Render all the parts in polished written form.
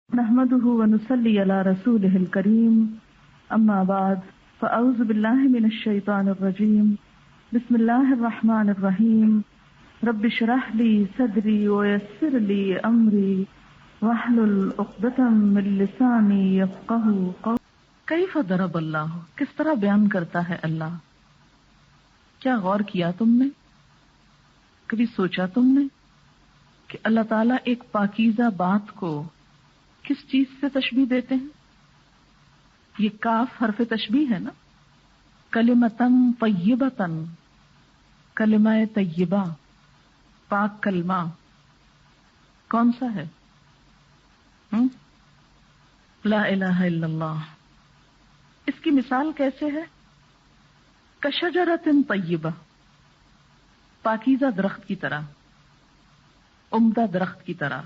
نحمده ونصلي على رسوله الكريم اما بعد فاعوذ بالله من الشيطان الرجيم بسم الله الرحمن الرحيم رب اشرح لي صدري ويسر لي امري واحلل عقدة من لساني يفقهوا قولي. کیف ضرب اللہ، کس طرح بیان کرتا ہے اللہ؟ کیا غور کیا تم نے؟ کبھی سوچا تم نے کہ اللہ تعالیٰ ایک پاکیزہ بات کو کس چیز سے تشبیہ دیتے ہیں؟ یہ کاف حرف تشبیہ ہے نا. کلمتن طیبتن، کلمہ طیبہ، پاک کلمہ کون سا ہے؟ لا الہ الا اللہ. اس کی مثال کیسے ہے؟ کشجرۃ طیبہ، پاکیزہ درخت کی طرح، عمدہ درخت کی طرح.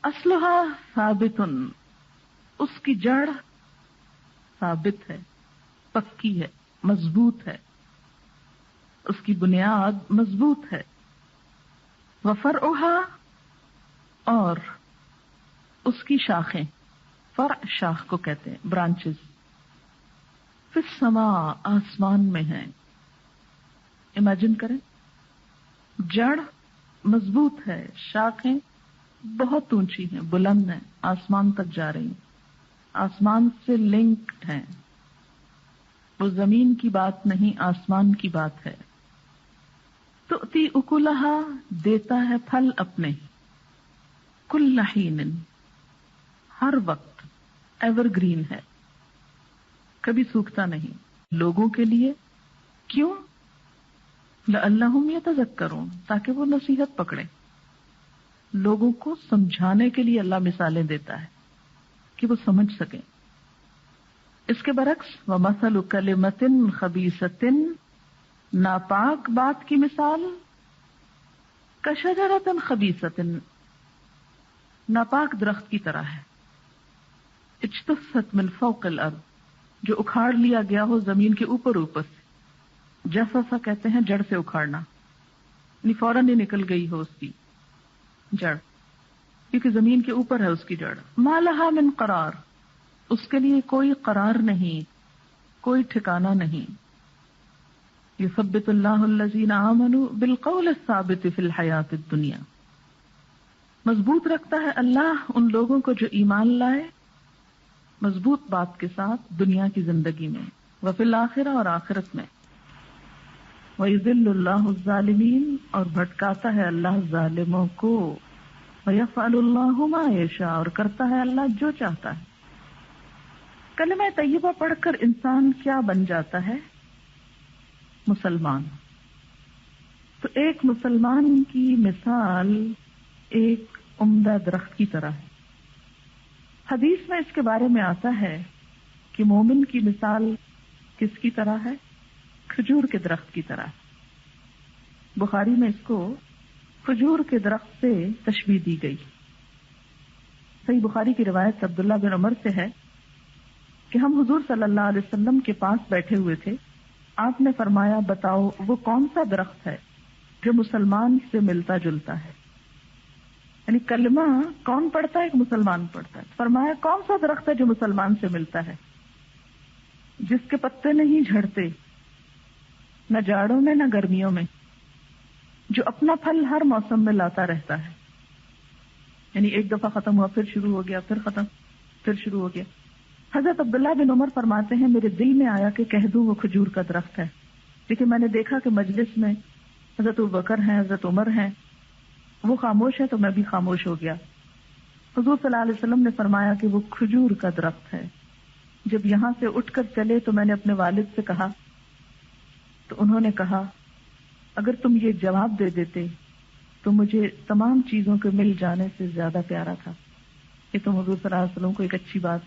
اصلھا ثابت، اس کی جڑ ثابت ہے، پکی ہے، مضبوط ہے، اس کی بنیاد مضبوط ہے. وفرعھا، اور اس کی شاخیں، فرع شاخ کو کہتے ہیں، برانچز، فی السماء، آسمان میں ہیں. امیجن کریں، جڑ مضبوط ہے، شاخیں بہت اونچی ہیں، بلند ہیں، آسمان تک جا رہی ہیں، آسمان سے لنکڈ ہیں. وہ زمین کی بات نہیں، آسمان کی بات ہے. تؤتی اکلھا، دیتا ہے پھل اپنے، کل حین، ہر وقت، ایور گرین ہے، کبھی سوکھتا نہیں. لوگوں کے لیے، کیوں؟ لعلہم یتذکرون، تاکہ وہ نصیحت پکڑیں. لوگوں کو سمجھانے کے لیے اللہ مثالیں دیتا ہے کہ وہ سمجھ سکیں. اس کے برعکس وَمَثَلُ كَلِمَةٍ خَبِيثَةٍ، ناپاک بات کی مثال، كَشَجَرَةٍ خَبِيثَةٍ، ناپاک درخت کی طرح ہے. اجتثت من فوق الارض، جو اکھاڑ لیا گیا ہو زمین کے اوپر اوپر سے. جسسا کہتے ہیں جڑ سے اکھاڑنا، یعنی فوراً ہی نکل گئی ہو اس کی جڑ، کیونکہ زمین کے اوپر ہے اس کی جڑ. ما لہا من قرار، اس کے لیے کوئی قرار نہیں، کوئی ٹھکانہ نہیں. یثبت اللہ الذین آمنوا بالقول الثابت فی الحیاۃ الدنیا، مضبوط رکھتا ہے اللہ ان لوگوں کو جو ایمان لائے مضبوط بات کے ساتھ دنیا کی زندگی میں، وفی الآخرہ، اور آخرت میں. وَيُذِلُّ اللَّهُ الظَّالِمِينَ، اور بھٹکاتا ہے اللہ ظالموں کو. وَيَفْعَلُ اللَّهُ مَا يَشَاءُ، اور کرتا ہے اللہ جو چاہتا ہے. کلمہ طیبہ پڑھ کر انسان کیا بن جاتا ہے؟ مسلمان. تو ایک مسلمان کی مثال ایک عمدہ درخت کی طرح ہے. حدیث میں اس کے بارے میں آتا ہے کہ مومن کی مثال کس کی طرح ہے؟ کھجور کے درخت کی طرح. بخاری میں اس کو کھجور کے درخت سے تشبیہ دی گئی. صحیح بخاری کی روایت عبداللہ بن عمر سے ہے کہ ہم حضور صلی اللہ علیہ وسلم کے پاس بیٹھے ہوئے تھے. آپ نے فرمایا بتاؤ وہ کون سا درخت ہے جو مسلمان سے ملتا جلتا ہے. یعنی کلمہ کون پڑھتا ہے؟ ایک مسلمان پڑھتا ہے. فرمایا کون سا درخت ہے جو مسلمان سے ملتا ہے، جس کے پتے نہیں جھڑتے، نہ جاڑوں میں نہ گرمیوں میں، جو اپنا پھل ہر موسم میں لاتا رہتا ہے. یعنی ایک دفعہ ختم ہوا، پھر شروع ہو گیا، پھر ختم، پھر شروع ہو گیا. حضرت عبداللہ بن عمر فرماتے ہیں میرے دل میں آیا کہ کہہ دوں وہ کھجور کا درخت ہے، لیکن میں نے دیکھا کہ مجلس میں حضرت ابوبکر ہیں، حضرت عمر ہیں، وہ خاموش ہے تو میں بھی خاموش ہو گیا. حضور صلی اللہ علیہ وسلم نے فرمایا کہ وہ کھجور کا درخت ہے. جب یہاں سے اٹھ کر چلے تو میں نے اپنے والد سے کہا، تو انہوں نے کہا اگر تم یہ جواب دے دیتے تو مجھے تمام چیزوں کے مل جانے سے زیادہ پیارا تھا. کہ تم حضور صلی اللہ علیہ وسلم کو ایک اچھی بات،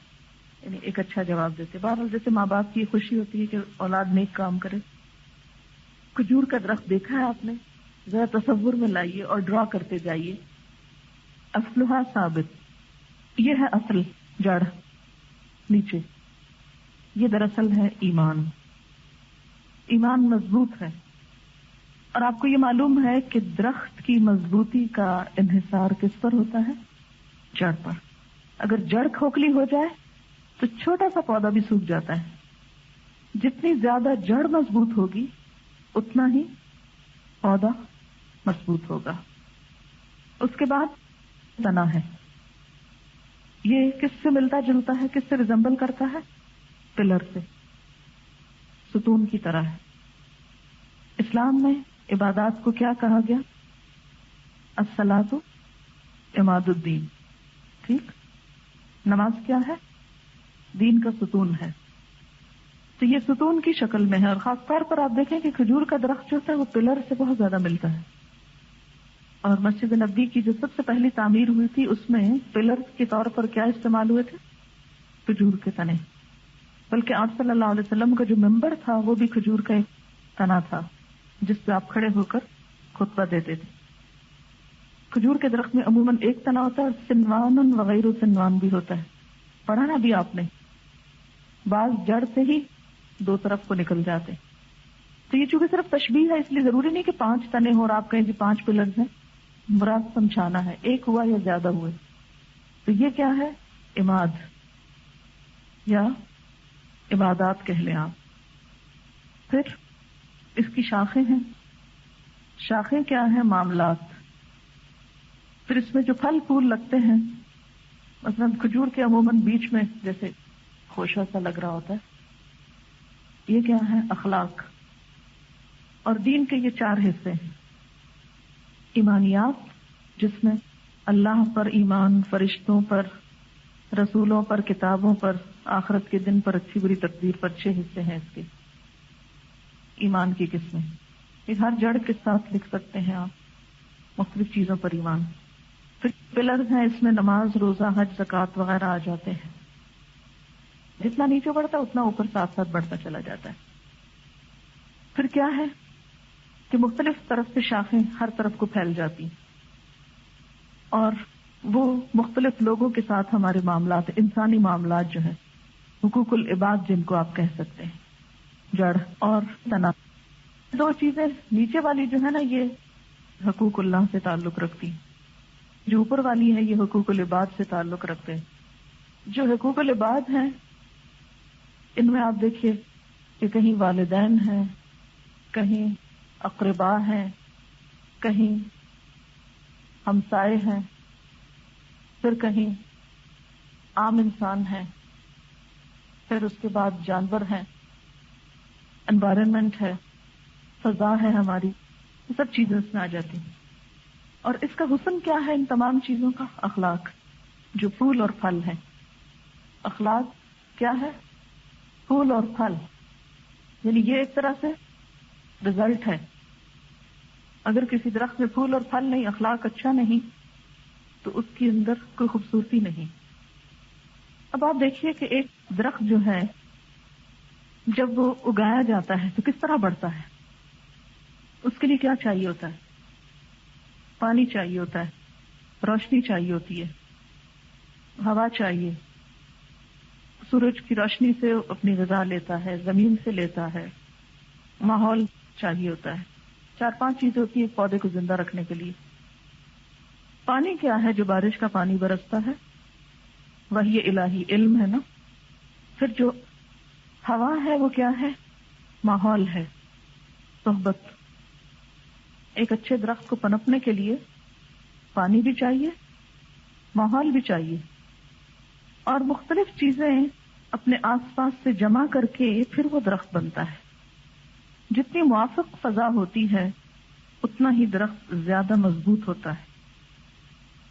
یعنی ایک اچھا جواب دیتے. بہرحال جیسے ماں باپ کی خوشی ہوتی ہے کہ اولاد نیک کام کرے. کھجور کا درخت دیکھا ہے آپ نے؟ ذرا تصور میں لائیے اور ڈرا کرتے جائیے. اصلھا ثابت، یہ ہے اصل، جڑ نیچے. یہ دراصل ہے ایمان. ایمان مضبوط ہے. اور آپ کو یہ معلوم ہے کہ درخت کی مضبوطی کا انحصار کس پر ہوتا ہے؟ جڑ پر. اگر جڑ کھوکھلی ہو جائے تو چھوٹا سا پودا بھی سوکھ جاتا ہے. جتنی زیادہ جڑ مضبوط ہوگی اتنا ہی پودا مضبوط ہوگا. اس کے بعد تنا ہے. یہ کس سے ملتا جلتا ہے, کس سے ریزمبل کرتا ہے؟ پلر سے, ستون کی طرح ہے. اسلام میں عبادات کو کیا کہا گیا؟ الصلاۃ عماد الدین. ٹھیک, نماز کیا ہے؟ دین کا ستون ہے. تو یہ ستون کی شکل میں ہے, اور خاص طور پر آپ دیکھیں کہ کھجور کا درخت جو ہے وہ پلر سے بہت زیادہ ملتا ہے. اور مسجد نبی کی جو سب سے پہلی تعمیر ہوئی تھی اس میں پلر کے طور پر کیا استعمال ہوئے تھے؟ کھجور کے تنے. بلکہ آپ صلی اللہ علیہ وسلم کا جو ممبر تھا وہ بھی کھجور کا ایک تنا تھا جس پہ آپ کھڑے ہو کر خطبہ دیتے تھے. کھجور کے درخت میں عموماً ایک تنا ہوتا ہے, اور سنوان وغیرہ سنوان بھی ہوتا ہے. پڑھا نا بھی آپ نے, بعض جڑ سے ہی دو طرف کو نکل جاتے. تو یہ چونکہ صرف تشبیہ ہے, اس لیے ضروری نہیں کہ 5 تنے ہو اور آپ کہیں جی 5 پلرز ہیں. مراد سمجھانا ہے, ایک ہوا یا زیادہ ہوئے. تو یہ کیا ہے؟ عماد یا عبادات کہہ لیں آپ. پھر اس کی شاخیں ہیں. شاخیں کیا ہیں؟ معاملات. پھر اس میں جو پھل پھول لگتے ہیں, مثلا کھجور کے عموماً بیچ میں جیسے خوشہ سا لگ رہا ہوتا ہے, یہ کیا ہے؟ اخلاق. اور دین کے یہ 4 حصے ہیں. ایمانیات, جس میں اللہ پر ایمان, فرشتوں پر, رسولوں پر, کتابوں پر, آخرت کے دن پر, اچھی بری تقدیر پر. 6 حصے ہیں اس کے. ایمان کی قسمیں یہ ہر جڑ کے ساتھ لکھ سکتے ہیں آپ, مختلف چیزوں پر ایمان. پھر پلرز ہیں, اس میں نماز, روزہ, حج, زکوٰۃ وغیرہ آ جاتے ہیں. جتنا نیچے بڑھتا اتنا اوپر ساتھ ساتھ بڑھتا چلا جاتا ہے. پھر کیا ہے کہ مختلف طرف سے شاخیں ہر طرف کو پھیل جاتی, اور وہ مختلف لوگوں کے ساتھ ہمارے معاملات, انسانی معاملات جو ہیں, حقوق العباد جن کو آپ کہہ سکتے ہیں, جڑ اور تنا. 2 چیزیں نیچے والی جو ہے نا یہ حقوق اللہ سے تعلق رکھتی, جو اوپر والی ہے یہ حقوق العباد سے تعلق رکھتے ہیں. جو حقوق العباد ہیں ان میں آپ دیکھیے کہ کہیں والدین ہیں, کہیں اقربا ہیں, کہیں ہمسائے ہیں, پھر کہیں عام انسان ہیں, پھر اس کے بعد جانور ہیں, انوائرمنٹ ہے, فضا ہے ہماری, یہ سب چیزیں اس میں آ جاتی ہیں. اور اس کا حسن کیا ہے ان تمام چیزوں کا؟ اخلاق, جو پھول اور پھل ہیں. اخلاق کیا ہے؟ پھول اور پھل. یعنی یہ ایک طرح سے رزلٹ ہے. اگر کسی درخت میں پھول اور پھل نہیں, اخلاق اچھا نہیں, تو اس کے اندر کوئی خوبصورتی نہیں. اب آپ دیکھیے کہ ایک درخت جو ہے جب وہ اگایا جاتا ہے تو کس طرح بڑھتا ہے. اس کے لیے کیا چاہیے ہوتا ہے؟ پانی چاہیے ہوتا ہے, روشنی چاہیے ہوتی ہے, ہوا چاہیے, سورج کی روشنی سے اپنی غذا لیتا ہے, زمین سے لیتا ہے, ماحول چاہیے ہوتا ہے. 4-5 چیزیں ہوتی ہیں پودے کو زندہ رکھنے کے لیے. پانی کیا ہے؟ جو بارش کا پانی برستا ہے, وہی الہی علم ہے نا. پھر جو ہوا ہے وہ کیا ہے؟ ماحول ہے, صحبت. ایک اچھے درخت کو پنپنے کے لیے پانی بھی چاہیے, ماحول بھی چاہیے, اور مختلف چیزیں اپنے آس پاس سے جمع کر کے پھر وہ درخت بنتا ہے. جتنی موافق فضا ہوتی ہے اتنا ہی درخت زیادہ مضبوط ہوتا ہے.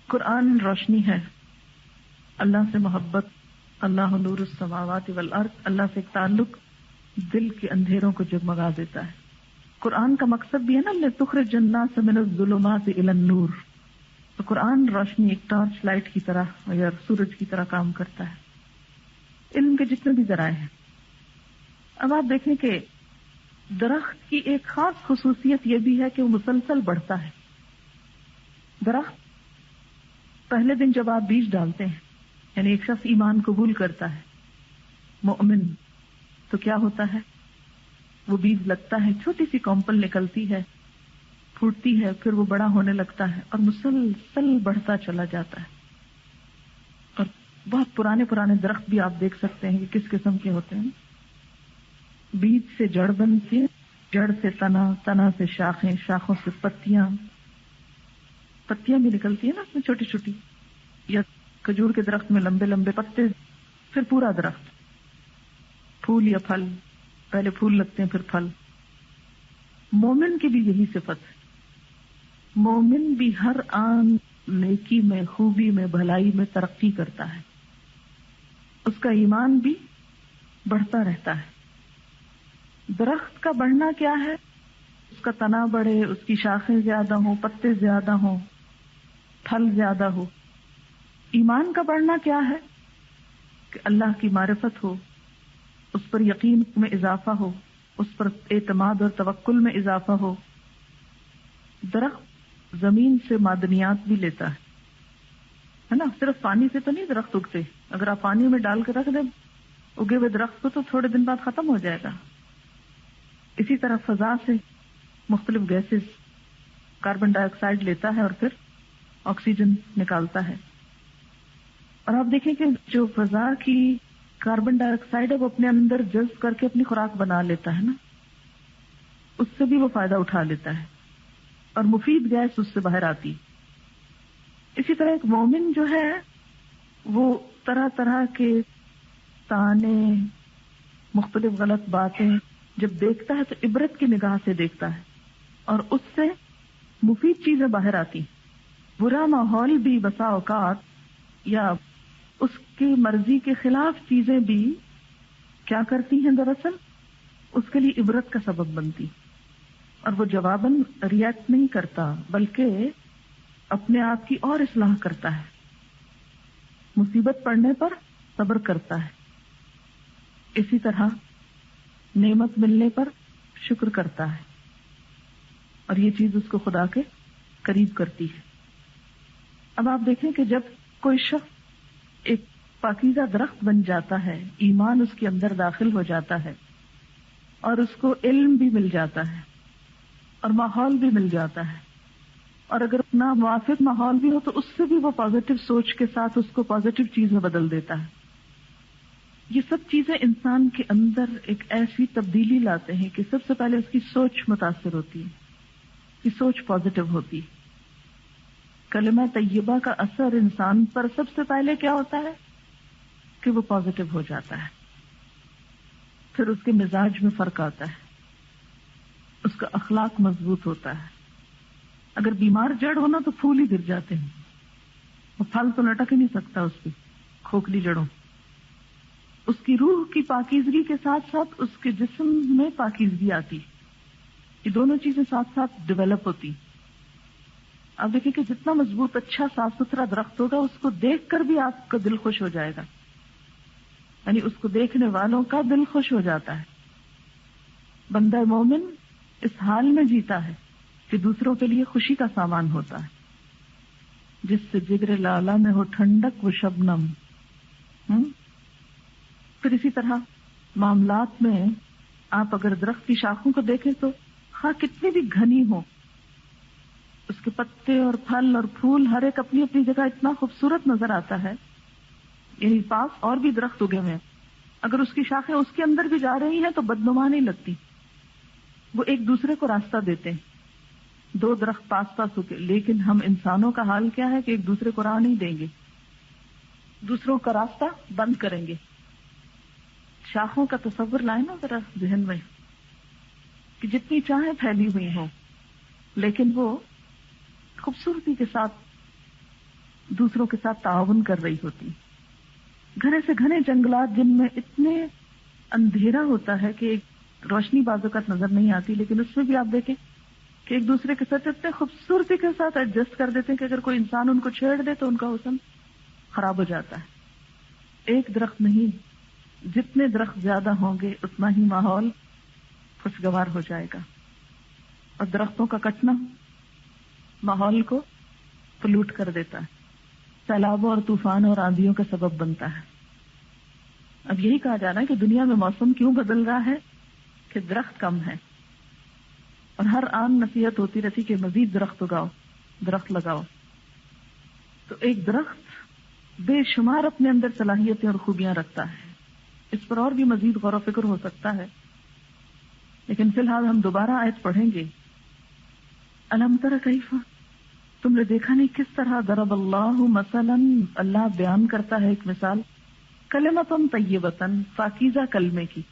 قرآن روشنی ہے, اللہ سے محبت, اللہ نور السماوات والارض, اللہ سے ایک تعلق دل کے اندھیروں کو جگمگا دیتا ہے. قرآن کا مقصد بھی ہے نا لتخرج الناس من الظلمات الى النور. تو قرآن روشنی ایک ٹارچ لائٹ کی طرح یا سورج کی طرح کام کرتا ہے. علم کے جتنے بھی ذرائع ہیں. اب آپ دیکھیں کہ درخت کی ایک خاص خصوصیت یہ بھی ہے کہ وہ مسلسل بڑھتا ہے. درخت پہلے دن جب آپ بیج ڈالتے ہیں, یعنی ایک شخص ایمان قبول کرتا ہے, مومن, تو کیا ہوتا ہے؟ وہ بیج لگتا ہے, چھوٹی سی کمپل نکلتی ہے, پھوٹتی ہے, پھر وہ بڑا ہونے لگتا ہے اور مسلسل بڑھتا چلا جاتا ہے. اور بہت پرانے پرانے درخت بھی آپ دیکھ سکتے ہیں کہ کس قسم کے ہوتے ہیں. بیج سے جڑ بنتی ہے، جڑ سے تنا، تنا سے شاخیں، شاخوں سے پتیاں، پتیاں بھی نکلتی ہیں نا اس میں چھوٹی چھوٹی، یا کھجور کے درخت میں لمبے لمبے پتے، پھر پورا درخت، پھول یا پھل، پہلے پھول لگتے ہیں پھر پھل. مومن کی بھی یہی صفت ہے. مومن بھی ہر آن نیکی میں، خوبی میں، بھلائی میں ترقی کرتا ہے. اس کا ایمان بھی بڑھتا رہتا ہے. درخت کا بڑھنا کیا ہے؟ اس کا تنا بڑھے، اس کی شاخیں زیادہ ہوں، پتے زیادہ ہوں، پھل زیادہ ہو. ایمان کا بڑھنا کیا ہے؟ کہ اللہ کی معرفت ہو، اس پر یقین میں اضافہ ہو، اس پر اعتماد اور توکل میں اضافہ ہو. درخت زمین سے معدنیات بھی لیتا ہے نا، صرف پانی سے تو نہیں درخت اگتے. اگر آپ پانی میں ڈال کے رکھ دیں اگے ہوئے درخت کو تو تھوڑے دن بعد ختم ہو جائے گا. اسی طرح فضا سے مختلف گیسز، کاربن ڈائی آکسائڈ لیتا ہے اور پھر آکسیجن نکالتا ہے. اور آپ دیکھیں کہ جو فضا کی کاربن ڈائی آکسائڈ ہے وہ اپنے اندر جذب کر کے اپنی خوراک بنا لیتا ہے نا، اس سے بھی وہ فائدہ اٹھا لیتا ہے اور مفید گیس اس سے باہر آتی. اسی طرح ایک مومن جو ہے وہ طرح طرح کے تانے، مختلف غلط باتیں جب دیکھتا ہے تو عبرت کی نگاہ سے دیکھتا ہے اور اس سے مفید چیزیں باہر آتی. برا ماحول بھی بسا اوقات یا اس کی مرضی کے خلاف چیزیں بھی کیا کرتی ہیں، دراصل اس کے لیے عبرت کا سبب بنتی. اور وہ جواباً ریئیکٹ نہیں کرتا بلکہ اپنے آپ کی اور اصلاح کرتا ہے. مصیبت پڑنے پر صبر کرتا ہے. اسی طرح نعمت ملنے پر شکر کرتا ہے اور یہ چیز اس کو خدا کے قریب کرتی ہے. اب آپ دیکھیں کہ جب کوئی شخص ایک پاکیزہ درخت بن جاتا ہے، ایمان اس کے اندر داخل ہو جاتا ہے اور اس کو علم بھی مل جاتا ہے اور ماحول بھی مل جاتا ہے، اور اگر اپنا موافق ماحول بھی ہو تو اس سے بھی وہ پازیٹو سوچ کے ساتھ اس کو پازیٹو چیز میں بدل دیتا ہے. یہ سب چیزیں انسان کے اندر ایک ایسی تبدیلی لاتے ہیں کہ سب سے پہلے اس کی سوچ متاثر ہوتی ہے، اس کی سوچ پازیٹو ہوتی ہے. کلمہ طیبہ کا اثر انسان پر سب سے پہلے کیا ہوتا ہے کہ وہ پازیٹو ہو جاتا ہے، پھر اس کے مزاج میں فرق آتا ہے، اس کا اخلاق مضبوط ہوتا ہے. اگر بیمار جڑ ہونا تو پھول ہی گر جاتے ہیں، وہ پھل تو لٹک ہی نہیں سکتا اس کی کھوکھلی جڑوں. اس کی روح کی پاکیزگی کے ساتھ ساتھ اس کے جسم میں پاکیزگی آتی. یہ دونوں چیزیں ساتھ ساتھ ڈیولپ ہوتی. آپ دیکھیں کہ جتنا مضبوط اچھا صاف ستھرا درخت ہوگا اس کو دیکھ کر بھی آپ کا دل خوش ہو جائے گا، یعنی اس کو دیکھنے والوں کا دل خوش ہو جاتا ہے. بندہ مومن اس حال میں جیتا ہے کہ دوسروں کے لیے خوشی کا سامان ہوتا ہے. جس سے جگر لالہ میں ہو ٹھنڈک و شبنم. پھر اسی طرح معاملات میں آپ اگر درخت کی شاخوں کو دیکھیں تو خواہ کتنی بھی گھنی ہو، اس کے پتے اور پھل اور پھول ہر ایک اپنی اپنی جگہ اتنا خوبصورت نظر آتا ہے. یعنی پاس اور بھی درخت اگے ہوئے ہیں، اگر اس کی شاخیں اس کے اندر بھی جا رہی ہیں تو بدنما نہیں لگتی، وہ ایک دوسرے کو راستہ دیتے ہیں. دو درخت پاس پاس اگے، لیکن ہم انسانوں کا حال کیا ہے کہ ایک دوسرے کو راہ نہیں دیں گے، دوسروں کا راستہ بند کریں گے. شاخوں کا تصور لائیں نا ذرا ذہن میں کہ جتنی چاہیں پھیلی ہوئی ہوں لیکن وہ خوبصورتی کے ساتھ دوسروں کے ساتھ تعاون کر رہی ہوتی. گھنے سے گھنے جنگلات جن میں اتنے اندھیرا ہوتا ہے کہ ایک روشنی بازو کا نظر نہیں آتی، لیکن اس میں بھی آپ دیکھیں کہ ایک دوسرے کے ساتھ اتنے خوبصورتی کے ساتھ ایڈجسٹ کر دیتے ہیں کہ اگر کوئی انسان ان کو چھیڑ دے تو ان کا حسن خراب ہو جاتا ہے. ایک درخت نہیں، جتنے درخت زیادہ ہوں گے اتنا ہی ماحول خوشگوار ہو جائے گا. اور درختوں کا کٹنا ماحول کو پلوٹ کر دیتا ہے، سیلابوں اور طوفانوں اور آندھیوں کا سبب بنتا ہے. اب یہی کہا جا رہا ہے کہ دنیا میں موسم کیوں بدل رہا ہے کہ درخت کم ہے، اور ہر آن نصیحت ہوتی رہتی کہ مزید درخت اگاؤ، درخت لگاؤ. تو ایک درخت بے شمار اپنے اندر صلاحیتیں اور خوبیاں رکھتا ہے. اس پر اور بھی مزید غور و فکر ہو سکتا ہے، لیکن فی الحال ہم دوبارہ آیت پڑھیں گے. الم تر کیف، تم نے دیکھا نہیں کس طرح ضرب اللہ مثلا، اللہ بیان کرتا ہے ایک مثال، کلمۃ طیبۃ، پاکیزہ کلمے کی،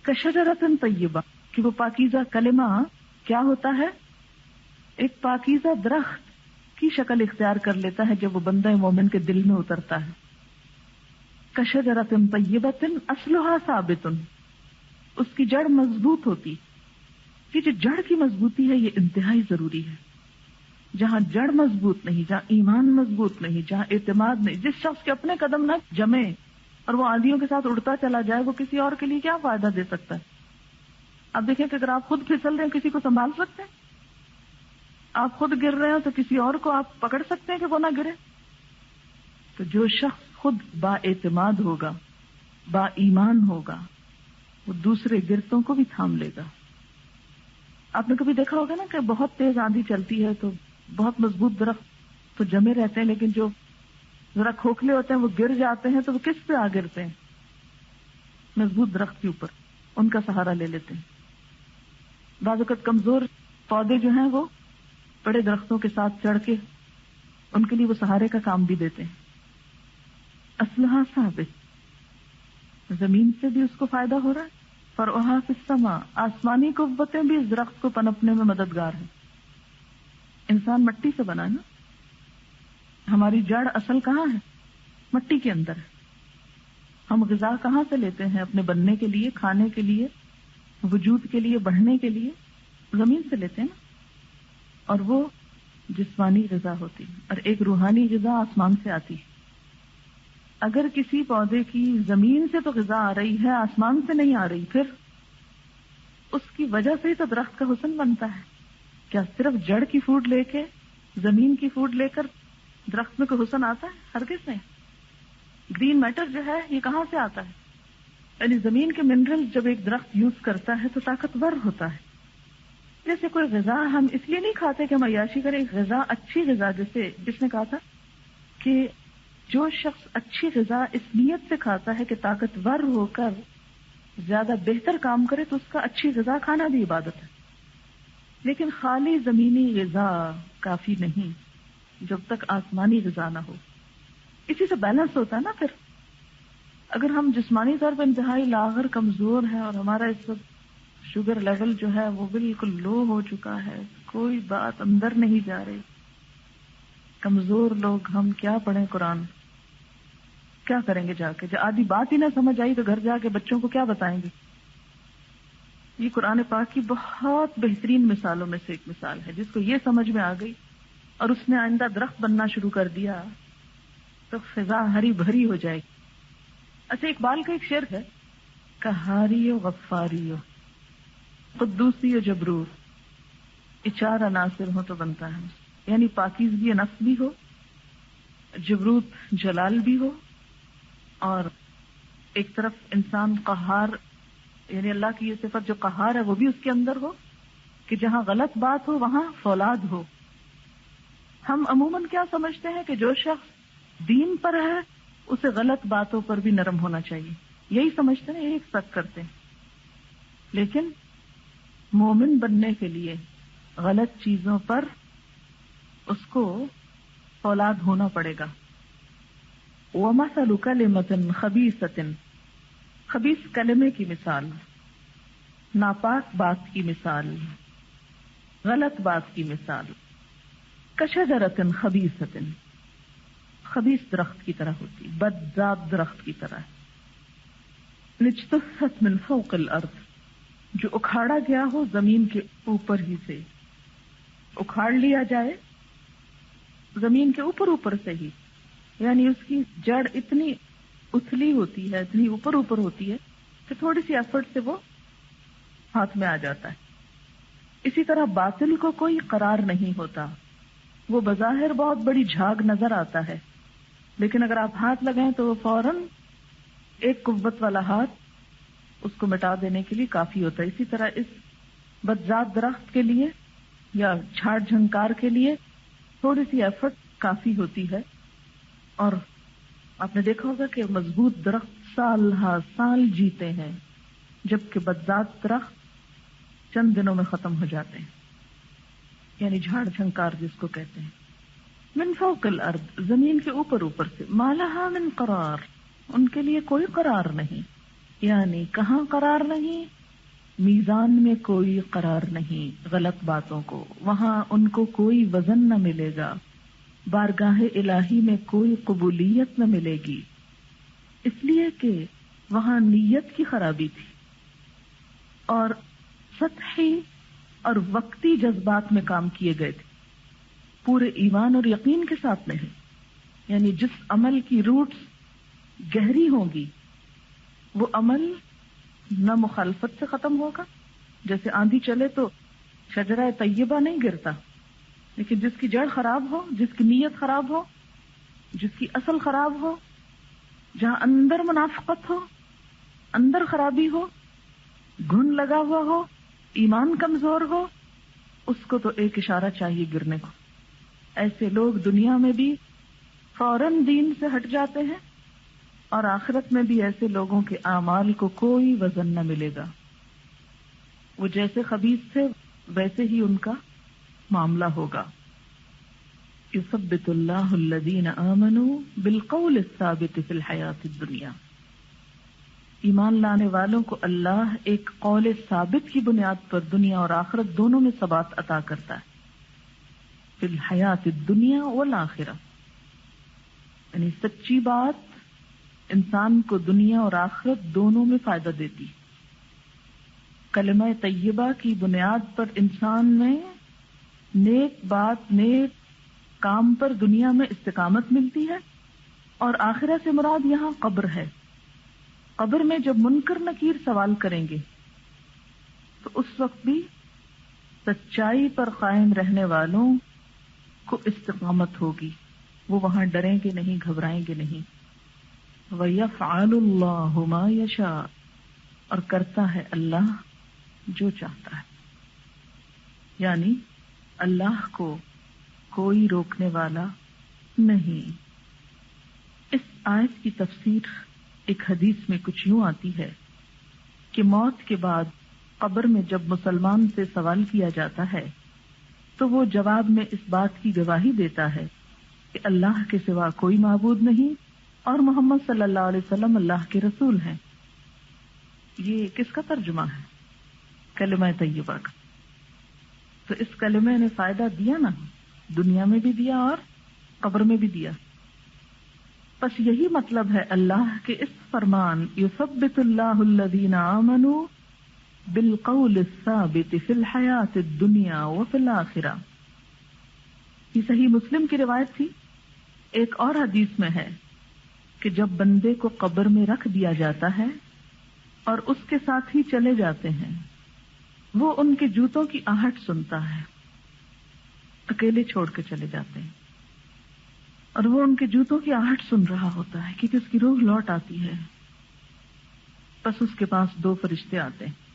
کشجرۃ طیبہ، کہ وہ پاکیزہ کلمہ کیا ہوتا ہے؟ ایک پاکیزہ درخت کی شکل اختیار کر لیتا ہے جب وہ بندہ مومن کے دل میں اترتا ہے. کشجرۃ طیبۃ اصلھا ثابت، اس کی جڑ مضبوط ہوتی. یہ جو جڑ کی مضبوطی ہے یہ انتہائی ضروری ہے. جہاں جڑ مضبوط نہیں، جہاں ایمان مضبوط نہیں، جہاں اعتماد نہیں، جس شخص کے اپنے قدم نہ جمے اور وہ آندھیوں کے ساتھ اڑتا چلا جائے، وہ کسی اور کے لیے کیا فائدہ دے سکتا ہے؟ اب دیکھیں کہ اگر آپ خود پھسل رہے ہیں کسی کو سنبھال سکتے ہیں؟ آپ خود گر رہے ہیں تو کسی اور کو آپ پکڑ سکتے ہیں کہ وہ نہ گرے؟ تو جو شخص خود با اعتماد ہوگا، با ایمان ہوگا، وہ دوسرے گرتوں کو بھی تھام لے گا. آپ نے کبھی دیکھا ہوگا نا کہ بہت تیز آندھی چلتی ہے تو بہت مضبوط درخت تو جمے رہتے ہیں، لیکن جو ذرا کھوکھلے ہوتے ہیں وہ گر جاتے ہیں، تو وہ کس پہ آ گرتے ہیں؟ مضبوط درخت کے اوپر، ان کا سہارا لے لیتے ہیں. بعض اوقات کمزور پودے جو ہیں وہ بڑے درختوں کے ساتھ چڑھ کے ان کے لیے وہ سہارے کا کام بھی دیتے ہیں. اصلھا ثابت، زمین سے بھی اس کو فائدہ ہو رہا ہے. فرعھا فی السماء، آسمانی قوتیں بھی اس درخت کو پنپنے میں مددگار ہیں. انسان مٹی سے بنا ہے نا، ہماری جڑ اصل کہاں ہے؟ مٹی کے اندر ہے. ہم غذا کہاں سے لیتے ہیں اپنے بننے کے لیے، کھانے کے لیے، وجود کے لیے، بڑھنے کے لیے؟ زمین سے لیتے ہیں نا. اور وہ جسمانی غذا ہوتی ہے، اور ایک روحانی غذا آسمان سے آتی ہے. اگر کسی پودے کی زمین سے تو غذا آ رہی ہے، آسمان سے نہیں آ رہی، پھر اس کی وجہ سے ہی تو درخت کا حسن بنتا ہے. کیا صرف جڑ کی فوڈ لے کے، زمین کی فوڈ لے کر درخت میں کوئی حسن آتا ہے؟ ہرگز نہیں. گرین میٹر جو ہے یہ کہاں سے آتا ہے؟ یعنی زمین کے منرل جب ایک درخت یوز کرتا ہے تو طاقتور ہوتا ہے. جیسے کوئی غذا ہم اس لیے نہیں کھاتے کہ ہم عیاشی کریں. غذا، اچھی غذا، جیسے جس نے کہا تھا کہ جو شخص اچھی غذا اس نیت سے کھاتا ہے کہ طاقتور ہو کر زیادہ بہتر کام کرے، تو اس کا اچھی غذا کھانا بھی عبادت ہے. لیکن خالی زمینی غذا کافی نہیں جب تک آسمانی غذا نہ ہو. اسی سے بیلنس ہوتا ہے نا. پھر اگر ہم جسمانی طور پر انتہائی لاغر، کمزور ہیں، اور ہمارا اس وقت شوگر لیول جو ہے وہ بالکل لو ہو چکا ہے، کوئی بات اندر نہیں جا رہی، کمزور لوگ ہم کیا پڑھیں قرآن؟ کیا کریں گے جا کے؟ جب آدھی بات ہی نہ سمجھ آئی تو گھر جا کے بچوں کو کیا بتائیں گے؟ یہ قرآن پاک کی بہت بہترین مثالوں میں سے ایک مثال ہے. جس کو یہ سمجھ میں آ گئی اور اس نے آئندہ درخت بننا شروع کر دیا تو فضا ہری بھری ہو جائے گی. اچھا، اقبال کا ایک شعر ہے، قہاری و غفاری و قدوسی و جبرور، یہ چار عناصر ہو تو بنتا ہے. یعنی پاکیزگی نفس بھی ہو، جبروت جلال بھی ہو، اور ایک طرف انسان قہار، یعنی اللہ کی یہ صفت جو قہار ہے وہ بھی اس کے اندر ہو کہ جہاں غلط بات ہو وہاں فولاد ہو. ہم عموماً کیا سمجھتے ہیں کہ جو شخص دین پر ہے اسے غلط باتوں پر بھی نرم ہونا چاہیے، یہی سمجھتے ہیں، یہی ایکسپیکٹ کرتے ہیں. لیکن مومن بننے کے لیے غلط چیزوں پر اس کو فولاد ہونا پڑے گا. وَمَثَلُ كَلِمَةٍ خَبِيثَةٍ، خبیث کلمے کی مثال، ناپاک بات کی مثال، غلط بات کی مثال، کشجرۃ خبیثۃ، خبیث درخت کی طرح ہوتی، بدذات درخت کی طرح، اجتثت من فوق الارض، جو اکھاڑا گیا ہو زمین کے اوپر ہی سے. اکھاڑ لیا جائے زمین کے اوپر اوپر سے ہی، یعنی اس کی جڑ اتنی اتھلی ہوتی ہے، اتنی اوپر اوپر ہوتی ہے کہ تھوڑی سی ایفرٹ سے وہ ہاتھ میں آ جاتا ہے. اسی طرح باطل کو کوئی قرار نہیں ہوتا. وہ بظاہر بہت بڑی جھاگ نظر آتا ہے، لیکن اگر آپ ہاتھ لگائیں تو وہ فوراً ایک قوت والا ہاتھ اس کو مٹا دینے کے لیے کافی ہوتا ہے. اسی طرح اس بدذات درخت کے لیے یا جھاڑ جھنکار کے لیے تھوڑی سی ایفرٹ کافی ہوتی ہے، اور آپ نے دیکھا ہوگا کہ مضبوط درخت سال ہا سال جیتے ہیں، جبکہ بدذات درخت چند دنوں میں ختم ہو جاتے ہیں، یعنی جھاڑ جھنکار جس کو کہتے ہیں۔ من فوق الارض، زمین کے اوپر اوپر سے، ما لها من قرار، ان کے لیے کوئی قرار نہیں، یعنی کہاں قرار نہیں؟ میزان میں کوئی قرار نہیں غلط باتوں کو، وہاں ان کو کوئی وزن نہ ملے گا، بارگاہ الہی میں کوئی قبولیت نہ ملے گی، اس لیے کہ وہاں نیت کی خرابی تھی اور سطحی اور وقتی جذبات میں کام کیے گئے تھے، پورے ایمان اور یقین کے ساتھ نہیں۔ یعنی جس عمل کی روٹس گہری ہوں گی وہ عمل نہ مخالفت سے ختم ہوگا، جیسے آندھی چلے تو شجرہ طیبہ نہیں گرتا، لیکن جس کی جڑ خراب ہو، جس کی نیت خراب ہو، جس کی اصل خراب ہو، جہاں اندر منافقت ہو، اندر خرابی ہو، گھن لگا ہوا ہو، ایمان کمزور ہو، اس کو تو ایک اشارہ چاہیے گرنے کو۔ ایسے لوگ دنیا میں بھی فوراً دین سے ہٹ جاتے ہیں اور آخرت میں بھی ایسے لوگوں کے اعمال کو کوئی وزن نہ ملے گا، وہ جیسے خبیث تھے ویسے ہی ان کا معاملہ ہوگا۔ یثبت اللہ الذین آمنوا بالقول الثابت فی الحیاۃ الدنیا، ایمان لانے والوں کو اللہ ایک قول ثابت کی بنیاد پر دنیا اور آخرت دونوں میں ثبات عطا کرتا ہے، فی الحیاۃ الدنیا والآخرہ، یعنی سچی بات انسان کو دنیا اور آخرت دونوں میں فائدہ دیتی۔ کلمہ طیبہ کی بنیاد پر انسان میں نیک بات، نیک کام پر دنیا میں استقامت ملتی ہے، اور آخرہ سے مراد یہاں قبر ہے۔ قبر میں جب منکر نکیر سوال کریں گے تو اس وقت بھی سچائی پر قائم رہنے والوں کو استقامت ہوگی، وہ وہاں ڈریں گے نہیں، گھبرائیں گے نہیں۔ وَيَفْعَلُ اللَّهُ مَا يَشَاءُ، اور کرتا ہے اللہ جو چاہتا ہے، یعنی اللہ کو کوئی روکنے والا نہیں۔ اس آیت کی تفسیر ایک حدیث میں کچھ یوں آتی ہے کہ موت کے بعد قبر میں جب مسلمان سے سوال کیا جاتا ہے تو وہ جواب میں اس بات کی گواہی دیتا ہے کہ اللہ کے سوا کوئی معبود نہیں اور محمد صلی اللہ علیہ وسلم اللہ کے رسول ہیں۔ یہ کس کا ترجمہ ہے؟ کلمہ طیبہ کا۔ تو اس کلمے نے فائدہ دیا نا، دنیا میں بھی دیا اور قبر میں بھی دیا۔ بس یہی مطلب ہے اللہ کے اس فرمان یثبت اللہ الذین آمنوا بالقول الثابت فی الحیاۃ الدنیا وفی الآخرہ۔ یہ صحیح مسلم کی روایت تھی۔ ایک اور حدیث میں ہے کہ جب بندے کو قبر میں رکھ دیا جاتا ہے اور اس کے ساتھ ہی چلے جاتے ہیں، وہ ان کے جوتوں کی آہٹ سنتا ہے، اکیلے چھوڑ کے چلے جاتے ہیں، اور وہ ان کے جوتوں کی آہٹ سن رہا ہوتا ہے کیونکہ اس کی روح لوٹ آتی ہے۔ بس اس کے پاس دو فرشتے آتے ہیں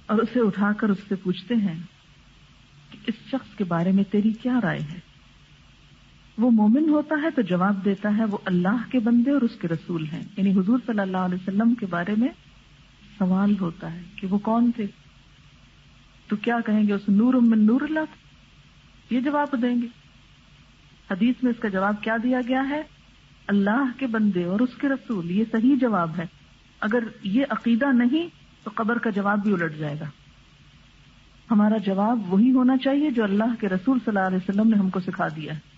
اور اسے اٹھا کر اس سے پوچھتے ہیں کہ اس شخص کے بارے میں تیری کیا رائے ہے؟ وہ مومن ہوتا ہے تو جواب دیتا ہے وہ اللہ کے بندے اور اس کے رسول ہیں، یعنی حضور صلی اللہ علیہ وسلم کے بارے میں سوال ہوتا ہے کہ وہ کون تھے، تو کیا کہیں گے؟ اس نور من نور اللہ تھا، یہ جواب دیں گے۔ حدیث میں اس کا جواب کیا دیا گیا ہے؟ اللہ کے بندے اور اس کے رسول، یہ صحیح جواب ہے۔ اگر یہ عقیدہ نہیں تو قبر کا جواب بھی الٹ جائے گا۔ ہمارا جواب وہی ہونا چاہیے جو اللہ کے رسول صلی اللہ علیہ وسلم نے ہم کو سکھا دیا ہے۔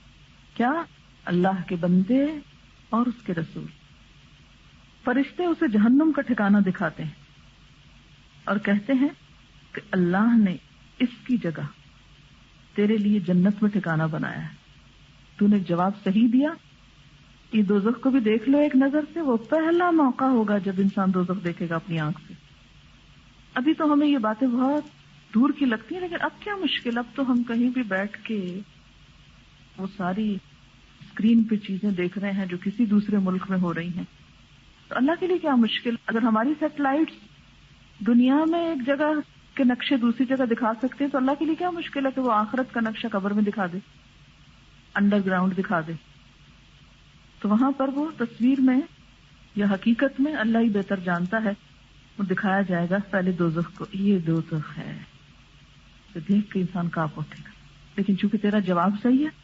کیا؟ اللہ کے بندے اور اس کے رسول۔ فرشتے اسے جہنم کا ٹھکانہ دکھاتے ہیں اور کہتے ہیں کہ اللہ نے اس کی جگہ تیرے لیے جنت میں ٹھکانہ بنایا ہے، تو نے جواب صحیح دیا، یہ دوزخ کو بھی دیکھ لو ایک نظر سے۔ وہ پہلا موقع ہوگا جب انسان دوزخ دیکھے گا اپنی آنکھ سے۔ ابھی تو ہمیں یہ باتیں بہت دور کی لگتی ہیں، لیکن اب کیا مشکل، اب تو ہم کہیں بھی بیٹھ کے وہ ساری اسکرین پہ چیزیں دیکھ رہے ہیں جو کسی دوسرے ملک میں ہو رہی ہیں۔ تو اللہ کے لیے کیا مشکل؟ اگر ہماری سیٹلائٹس دنیا میں ایک جگہ کے نقشے دوسری جگہ دکھا سکتے ہیں تو اللہ کے لیے کیا مشکل ہے کہ وہ آخرت کا نقشہ قبر میں دکھا دے، انڈر گراؤنڈ دکھا دے۔ تو وہاں پر وہ تصویر میں یا حقیقت میں اللہ ہی بہتر جانتا ہے، وہ دکھایا جائے گا پہلے دوزخ کو، یہ دوزخ ہے، تو دیکھ کے انسان کانپ اٹھے گا۔ لیکن چونکہ تیرا جواب صحیح ہے